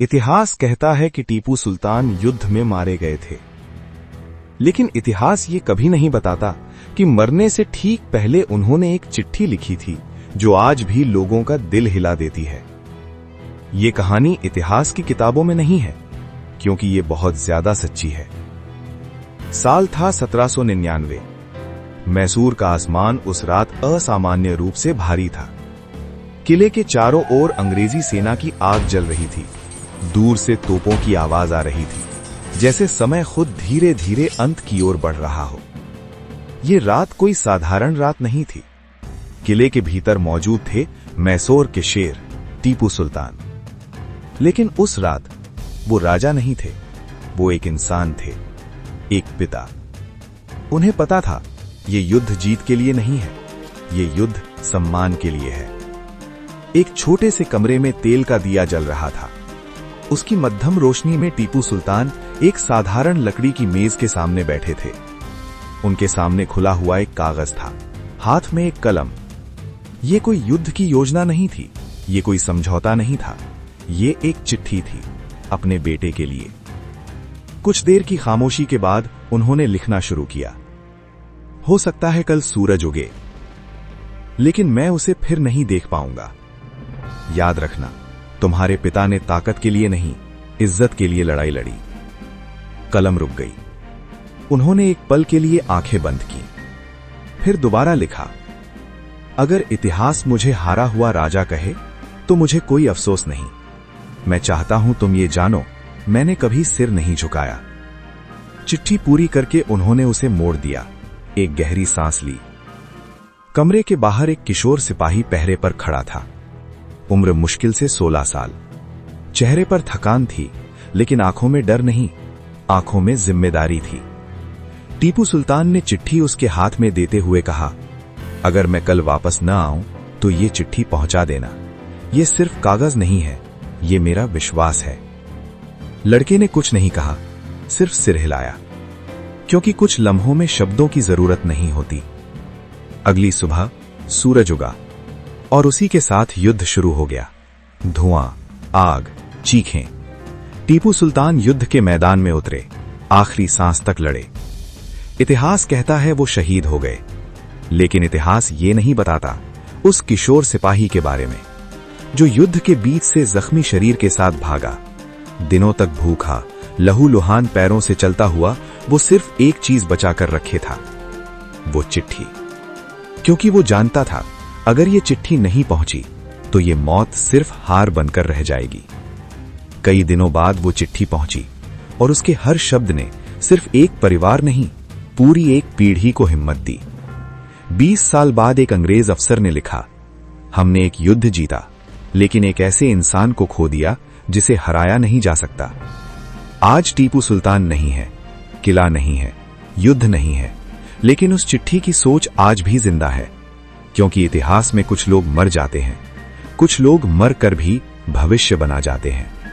इतिहास कहता है कि टीपू सुल्तान युद्ध में मारे गए थे, लेकिन इतिहास ये कभी नहीं बताता कि मरने से ठीक पहले उन्होंने एक चिट्ठी लिखी थी जो आज भी लोगों का दिल हिला देती है। ये कहानी इतिहास की किताबों में नहीं है, क्योंकि ये बहुत ज्यादा सच्ची है। साल था 1799। मैसूर का आसमान उस रात असामान्य रूप से भारी था। किले के चारों ओर अंग्रेजी सेना की आग जल रही थी। दूर से तोपों की आवाज आ रही थी, जैसे समय खुद धीरे धीरे अंत की ओर बढ़ रहा हो। ये रात कोई साधारण रात नहीं थी। किले के भीतर मौजूद थे मैसूर के शेर टीपू सुल्तान। लेकिन उस रात वो राजा नहीं थे, वो एक इंसान थे, एक पिता। उन्हें पता था ये युद्ध जीत के लिए नहीं है, ये युद्ध सम्मान के लिए है। एक छोटे से कमरे में तेल का दिया जल रहा था। उसकी मध्यम रोशनी में टीपू सुल्तान एक साधारण लकड़ी की मेज के सामने बैठे थे। उनके सामने खुला हुआ एक कागज था, हाथ में एक कलम। ये कोई युद्ध की योजना नहीं थी, ये कोई समझौता नहीं था, ये एक चिट्ठी थी अपने बेटे के लिए। कुछ देर की खामोशी के बाद उन्होंने लिखना शुरू किया। हो सकता है कल सूरज उगे, लेकिन मैं उसे फिर नहीं देख पाऊंगा। याद रखना, तुम्हारे पिता ने ताकत के लिए नहीं, इज्जत के लिए लड़ाई लड़ी। कलम रुक गई। उन्होंने एक पल के लिए आंखें बंद की, फिर दोबारा लिखा। अगर इतिहास मुझे हारा हुआ राजा कहे तो मुझे कोई अफसोस नहीं। मैं चाहता हूं तुम ये जानो, मैंने कभी सिर नहीं झुकाया। चिट्ठी पूरी करके उन्होंने उसे मोड़ दिया। एक गहरी सांस ली। कमरे के बाहर एक किशोर सिपाही पहरे पर खड़ा था। उम्र मुश्किल से 16 साल। चेहरे पर थकान थी, लेकिन आंखों में डर नहीं, आंखों में जिम्मेदारी थी। टीपू सुल्तान ने चिट्ठी उसके हाथ में देते हुए कहा, अगर मैं कल वापस न आऊं तो ये चिट्ठी पहुंचा देना। ये सिर्फ कागज नहीं है, ये मेरा विश्वास है। लड़के ने कुछ नहीं कहा, सिर्फ सिर हिलाया, क्योंकि कुछ लम्हों में शब्दों की जरूरत नहीं होती। अगली सुबह सूरज उगा और उसी के साथ युद्ध शुरू हो गया। धुआं, आग, चीखें। टीपू सुल्तान युद्ध के मैदान में उतरे, आखिरी सांस तक लड़े। इतिहास कहता है वो शहीद हो गए, लेकिन इतिहास ये नहीं बताता उस किशोर सिपाही के बारे में जो युद्ध के बीच से जख्मी शरीर के साथ भागा। दिनों तक भूखा, लहूलुहान पैरों से चलता हुआ वो सिर्फ एक चीज बचाकर रखे था, वो चिट्ठी। क्योंकि वो जानता था अगर ये चिट्ठी नहीं पहुंची तो ये मौत सिर्फ हार बनकर रह जाएगी। कई दिनों बाद वो चिट्ठी पहुंची और उसके हर शब्द ने सिर्फ एक परिवार नहीं, पूरी एक पीढ़ी को हिम्मत दी। 20 साल बाद एक अंग्रेज अफसर ने लिखा, हमने एक युद्ध जीता, लेकिन एक ऐसे इंसान को खो दिया जिसे हराया नहीं जा सकता। आज टीपू सुल्तान नहीं है, किला नहीं है, युद्ध नहीं है, लेकिन उस चिट्ठी की सोच आज भी जिंदा है। क्योंकि इतिहास में कुछ लोग मर जाते हैं, कुछ लोग मर कर भी भविष्य बना जाते हैं।